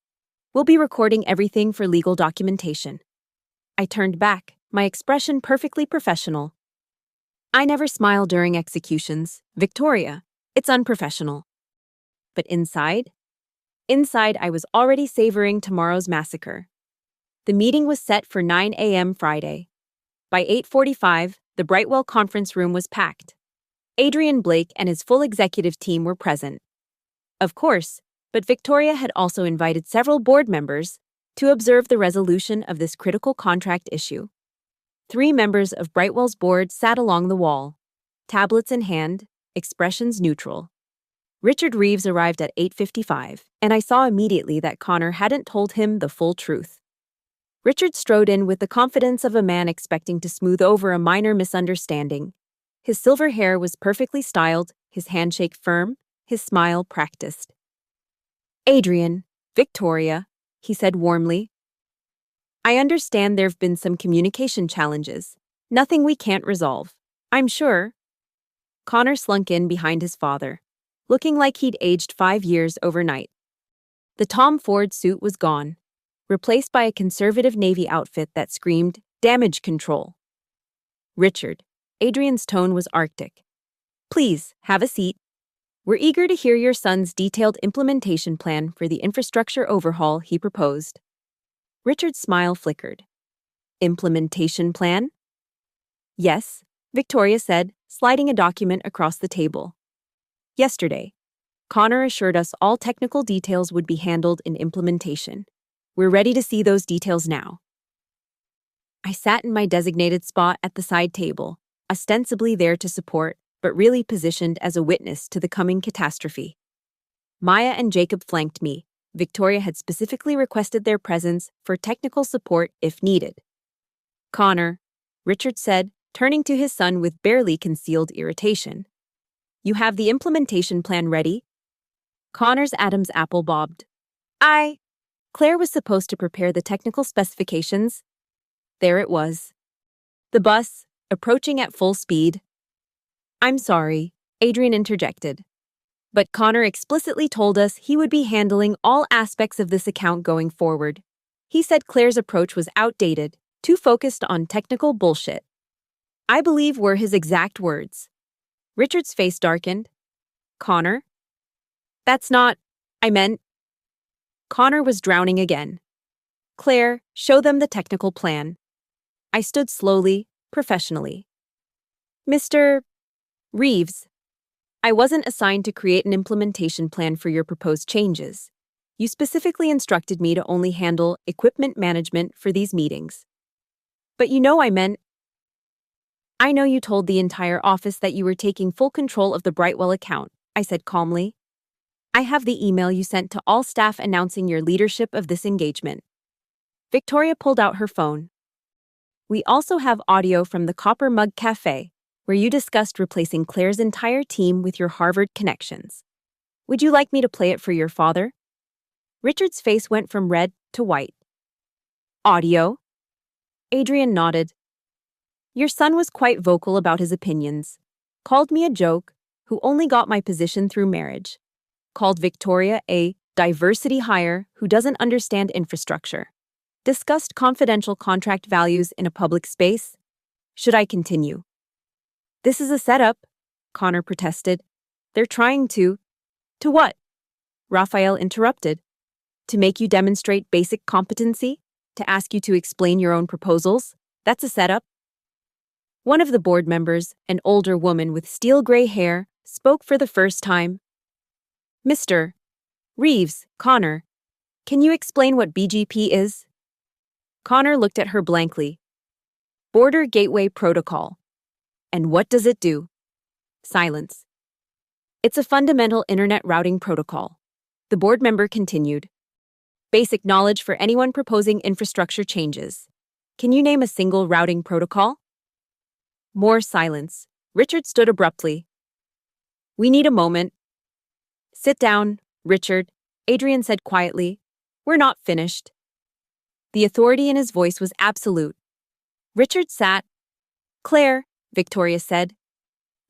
We'll be recording everything for legal documentation. I turned back, my expression perfectly professional. I never smile during executions, Victoria. It's unprofessional. But inside I was already savoring tomorrow's massacre. The meeting was set for 9 a.m. Friday. By 8:45, the Brightwell conference room was packed. Adrian Blake and his full executive team were present. Of course, but Victoria had also invited several board members to observe the resolution of this critical contract issue. 3 members of Brightwell's board sat along the wall, tablets in hand, expressions neutral. Richard Reeves arrived at 8:55, and I saw immediately that Connor hadn't told him the full truth. Richard strode in with the confidence of a man expecting to smooth over a minor misunderstanding. His silver hair was perfectly styled, his handshake firm, his smile practiced. Adrian, Victoria, he said warmly. I understand there've been some communication challenges. Nothing we can't resolve. I'm sure. Connor slunk in behind his father, looking like he'd aged 5 years overnight. The Tom Ford suit was gone, replaced by a conservative Navy outfit that screamed, damage control. Richard, Adrian's tone was arctic. Please, have a seat. We're eager to hear your son's detailed implementation plan for the infrastructure overhaul he proposed. Richard's smile flickered. Implementation plan? Yes, Victoria said, sliding a document across the table. Yesterday, Connor assured us all technical details would be handled in implementation. We're ready to see those details now. I sat in my designated spot at the side table, ostensibly there to support, but really positioned as a witness to the coming catastrophe. Maya and Jacob flanked me. Victoria had specifically requested their presence for technical support if needed. Connor, Richard said, turning to his son with barely concealed irritation. You have the implementation plan ready? Connor's Adam's apple bobbed. Claire was supposed to prepare the technical specifications. There it was. The bus, approaching at full speed. I'm sorry, Adrian interjected. But Connor explicitly told us he would be handling all aspects of this account going forward. He said Claire's approach was outdated, too focused on technical bullshit. I believe were his exact words. Richard's face darkened. Connor? That's not, I meant. Connor was drowning again. Claire, show them the technical plan. I stood slowly, professionally. Mr. Reeves, I wasn't assigned to create an implementation plan for your proposed changes. You specifically instructed me to only handle equipment management for these meetings. But you know I meant. I know you told the entire office that you were taking full control of the Brightwell account, I said calmly. I have the email you sent to all staff announcing your leadership of this engagement. Victoria pulled out her phone. We also have audio from the Copper Mug Café, where you discussed replacing Claire's entire team with your Harvard connections. Would you like me to play it for your father? Richard's face went from red to white. Audio? Adrian nodded. Your son was quite vocal about his opinions. Called me a joke, who only got my position through marriage. Called Victoria a diversity hire who doesn't understand infrastructure. Discussed confidential contract values in a public space. Should I continue? This is a setup, Connor protested. They're trying to. To what? Raphael interrupted. To make you demonstrate basic competency? To ask you to explain your own proposals? That's a setup. One of the board members, an older woman with steel gray hair, spoke for the first time. Mr. Reeves, Connor, Can you explain what BGP is? Connor looked at her blankly. Border Gateway Protocol. And what does it do? Silence. It's a fundamental internet routing protocol. The board member continued. Basic knowledge for anyone proposing infrastructure changes. Can you name a single routing protocol? More silence. Richard stood abruptly. We need a moment. Sit down, Richard, Adrian said quietly. We're not finished. The authority in his voice was absolute. Richard sat. Claire, Victoria said,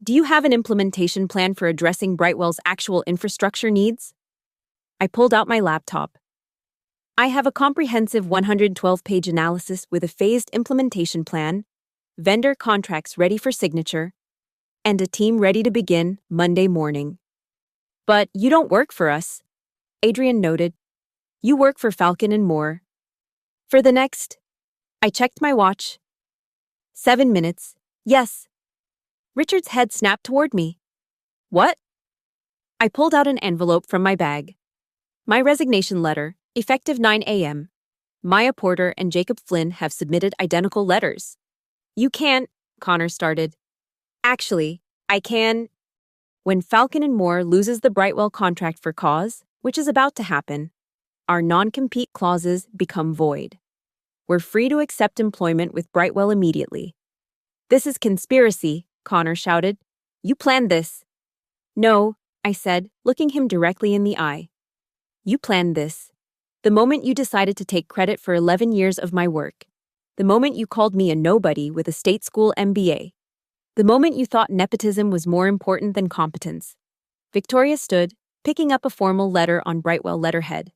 do you have an implementation plan for addressing Brightwell's actual infrastructure needs? I pulled out my laptop. I have a comprehensive 112-page analysis with a phased implementation plan, vendor contracts ready for signature, and a team ready to begin Monday morning. But you don't work for us, Adrian noted. You work for Falcon and Moore. For the next... I checked my watch. 7 minutes. Yes. Richard's head snapped toward me. What? I pulled out an envelope from my bag. My resignation letter, effective 9 a.m. Maya Porter and Jacob Flynn have submitted identical letters. You can't, Connor started. Actually, I can. When Falcon and Moore loses the Brightwell contract for cause, which is about to happen, our non-compete clauses become void. We're free to accept employment with Brightwell immediately. This is conspiracy, Connor shouted. You planned this. No, I said, looking him directly in the eye. You planned this. The moment you decided to take credit for 11 years of my work. The moment you called me a nobody with a state school MBA. The moment you thought nepotism was more important than competence. Victoria stood, picking up a formal letter on Brightwell letterhead.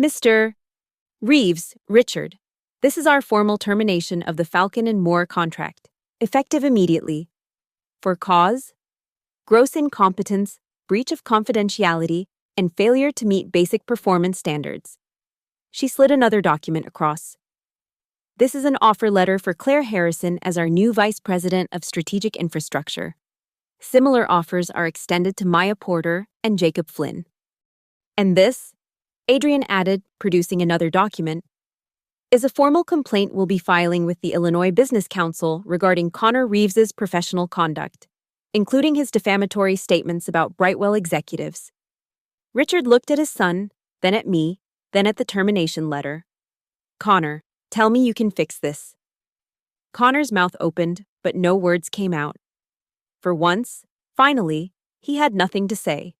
Mr. Reeves, Richard, this is our formal termination of the Falcon and Moore contract, effective immediately. For cause? Gross incompetence, breach of confidentiality, and failure to meet basic performance standards. She slid another document across. This is an offer letter for Claire Harrison as our new Vice President of Strategic Infrastructure. Similar offers are extended to Maya Porter and Jacob Flynn. And this, Adrian added, producing another document, is a formal complaint we'll be filing with the Illinois Business Council regarding Connor Reeves's professional conduct, including his defamatory statements about Brightwell executives. Richard looked at his son, then at me, then at the termination letter. Connor, tell me you can fix this. Connor's mouth opened, but no words came out. For once, finally, he had nothing to say.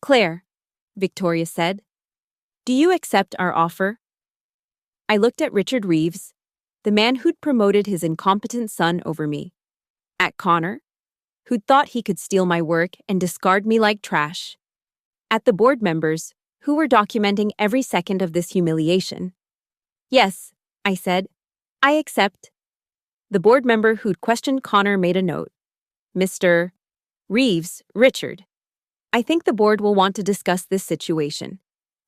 Claire, Victoria said, do you accept our offer? I looked at Richard Reeves, the man who'd promoted his incompetent son over me. At Connor, who'd thought he could steal my work and discard me like trash. At the board members, who were documenting every second of this humiliation. Yes, I said, I accept. The board member who'd questioned Connor made a note. Mr. Reeves, Richard. I think the board will want to discuss this situation.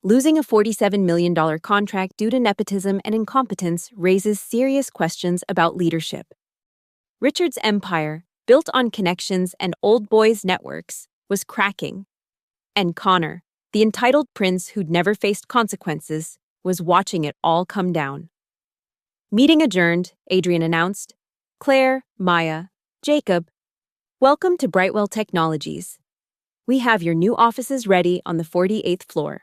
Losing a $47 million contract due to nepotism and incompetence raises serious questions about leadership. Richard's empire, built on connections and old boys networks, was cracking. And Connor, the entitled prince who'd never faced consequences, was watching it all come down. Meeting adjourned, Adrian announced. Claire, Maya, Jacob, welcome to Brightwell Technologies. We have your new offices ready on the 48th floor.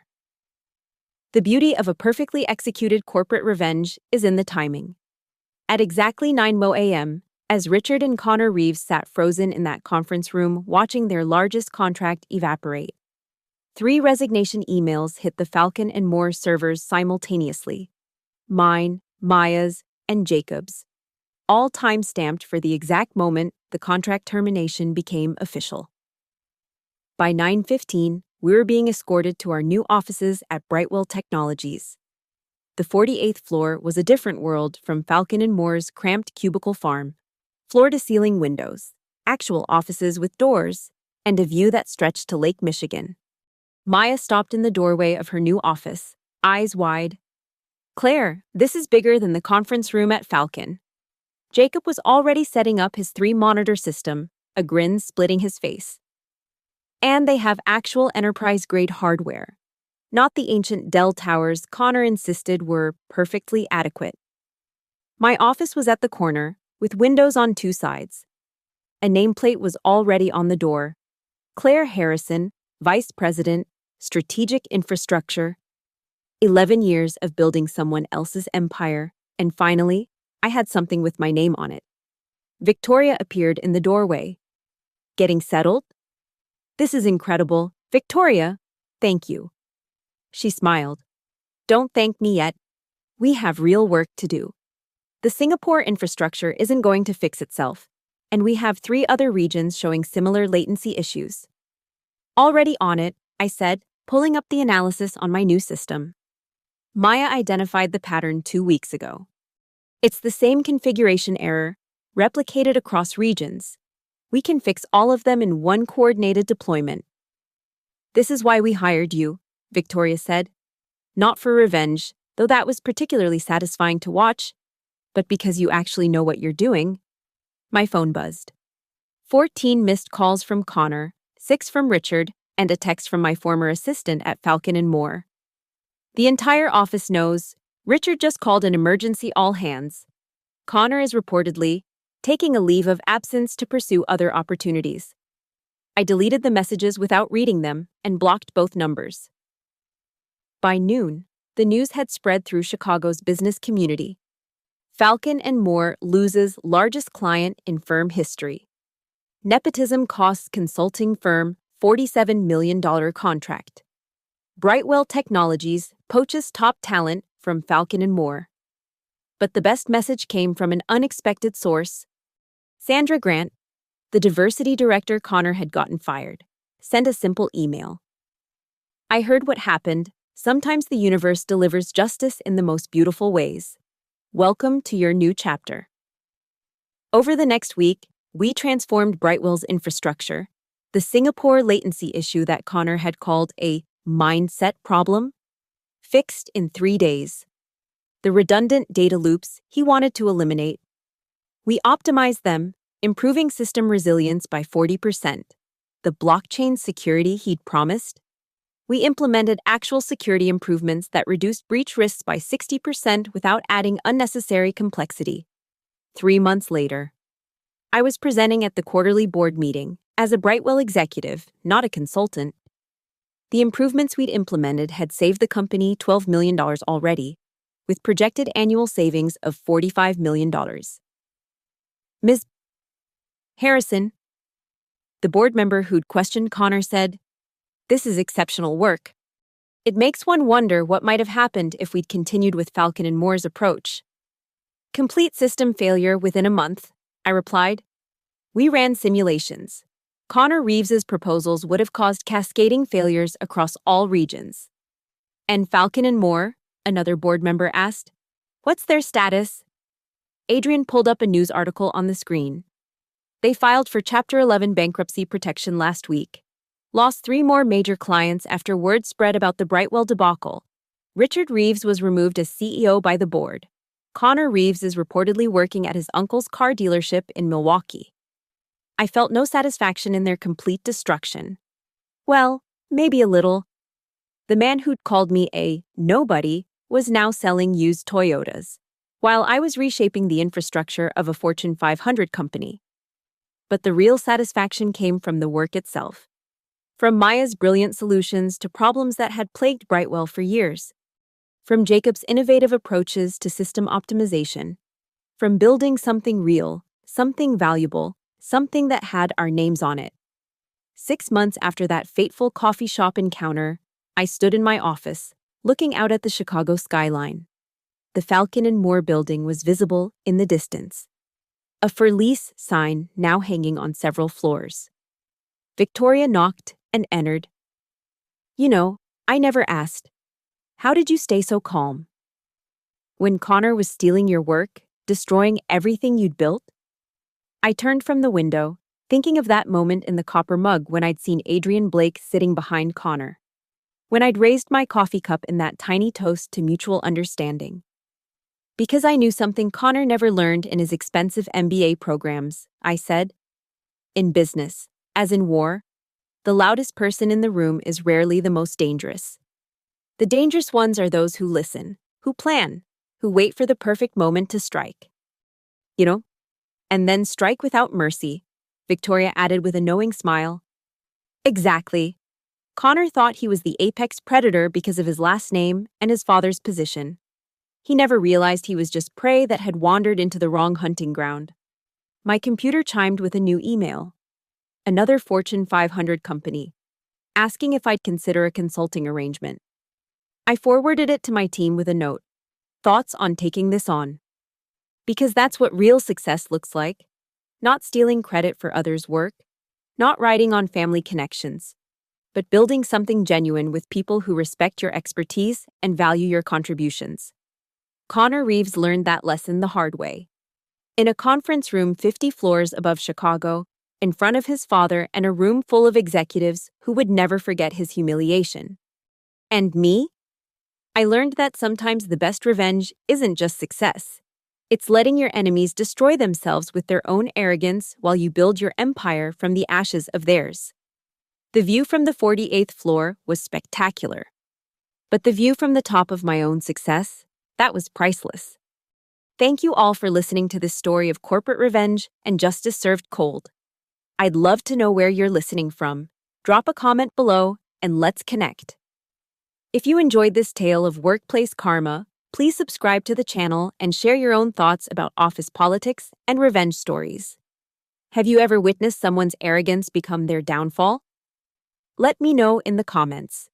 The beauty of a perfectly executed corporate revenge is in the timing. At exactly 9 a.m., as Richard and Connor Reeves sat frozen in that conference room watching their largest contract evaporate, 3 resignation emails hit the Falcon and Moore servers simultaneously. Mine, Maya's, and Jacob's. All time-stamped for the exact moment the contract termination became official. By 9:15, we were being escorted to our new offices at Brightwell Technologies. The 48th floor was a different world from Falcon and Moore's cramped cubicle farm. Floor-to-ceiling windows, actual offices with doors, and a view that stretched to Lake Michigan. Maya stopped in the doorway of her new office, eyes wide. Claire, this is bigger than the conference room at Falcon. Jacob was already setting up his 3-monitor system, a grin splitting his face. And they have actual enterprise-grade hardware. not the ancient Dell towers Connor insisted were perfectly adequate. My office was at the corner, with windows on two sides. A nameplate was already on the door. Claire Harrison, Vice President, Strategic Infrastructure. 11 years of building someone else's empire, and finally, I had something with my name on it. Victoria appeared in the doorway. Getting settled? This is incredible. Victoria, thank you. She smiled. Don't thank me yet. We have real work to do. The Singapore infrastructure isn't going to fix itself, and we have 3 other regions showing similar latency issues. Already on it, I said, pulling up the analysis on my new system. Maya identified the pattern 2 weeks ago. It's the same configuration error, replicated across regions. We can fix all of them in one coordinated deployment. This is why we hired you, Victoria said. Not for revenge, though that was particularly satisfying to watch, but because you actually know what you're doing. My phone buzzed. 14 missed calls from Connor, 6 from Richard, and a text from my former assistant at Falcon & Moore. The entire office knows. Richard just called an emergency all hands. Connor is reportedly taking a leave of absence to pursue other opportunities. I deleted the messages without reading them and blocked both numbers. By noon, the news had spread through Chicago's business community. Falcon & Moore loses largest client in firm history. Nepotism costs consulting firm $47 million contract. Brightwell Technologies poaches top talent from Falcon & Moore. But the best message came from an unexpected source. Sandra Grant, the diversity director Connor had gotten fired, sent a simple email. I heard what happened. Sometimes the universe delivers justice in the most beautiful ways. Welcome to your new chapter. Over the next week, we transformed Brightwell's infrastructure. The Singapore latency issue that Connor had called a mindset problem, fixed in 3 days. The redundant data loops he wanted to eliminate. We optimized them, improving system resilience by 40%. The blockchain security he'd promised. We implemented actual security improvements that reduced breach risks by 60% without adding unnecessary complexity. 3 months later, I was presenting at the quarterly board meeting as a Brightwell executive, not a consultant. The improvements we'd implemented had saved the company $12 million already, with projected annual savings of $45 million. Ms. Harrison, the board member who'd questioned Connor, said, "This is exceptional work. It makes one wonder what might have happened if we'd continued with Falcon & Moore's approach." "Complete system failure within a month," I replied. "We ran simulations. Connor Reeves's proposals would have caused cascading failures across all regions." "And Falcon & Moore?" another board member asked. "What's their status?" Adrian pulled up a news article on the screen. They filed for Chapter 11 bankruptcy protection last week. Lost 3 more major clients after word spread about the Brightwell debacle. Richard Reeves was removed as CEO by the board. Connor Reeves is reportedly working at his uncle's car dealership in Milwaukee. I felt no satisfaction in their complete destruction. Well, maybe a little. The man who'd called me a nobody was now selling used Toyotas, while I was reshaping the infrastructure of a Fortune 500 company. But the real satisfaction came from the work itself. From Maya's brilliant solutions to problems that had plagued Brightwell for years. From Jacob's innovative approaches to system optimization. From building something real, something valuable, something that had our names on it. 6 months after that fateful coffee shop encounter, I stood in my office, looking out at the Chicago skyline. The Falcon & Moore building was visible in the distance. A for lease sign now hanging on several floors. Victoria knocked and entered. "You know, I never asked. How did you stay so calm? When Connor was stealing your work, destroying everything you'd built?" I turned from the window, thinking of that moment in the copper mug when I'd seen Adrian Blake sitting behind Connor. When I'd raised my coffee cup in that tiny toast to mutual understanding. Because I knew something Connor never learned in his expensive MBA programs, I said. In business, as in war, the loudest person in the room is rarely the most dangerous. The dangerous ones are those who listen, who plan, who wait for the perfect moment to strike. You know? And then strike without mercy, Victoria added with a knowing smile. Exactly. Connor thought he was the apex predator because of his last name and his father's position. He never realized he was just prey that had wandered into the wrong hunting ground. My computer chimed with a new email. Another Fortune 500 company, asking if I'd consider a consulting arrangement. I forwarded it to my team with a note. Thoughts on taking this on? Because that's what real success looks like. Not stealing credit for others' work, not riding on family connections, but building something genuine with people who respect your expertise and value your contributions. Connor Reeves learned that lesson the hard way. In a conference room 50 floors above Chicago, in front of his father and a room full of executives who would never forget his humiliation. And me? I learned that sometimes the best revenge isn't just success. It's letting your enemies destroy themselves with their own arrogance while you build your empire from the ashes of theirs. The view from the 48th floor was spectacular. But the view from the top of my own success, that was priceless. Thank you all for listening to this story of corporate revenge and justice served cold. I'd love to know where you're listening from. Drop a comment below and let's connect. If you enjoyed this tale of workplace karma, please subscribe to the channel and share your own thoughts about office politics and revenge stories. Have you ever witnessed someone's arrogance become their downfall? Let me know in the comments.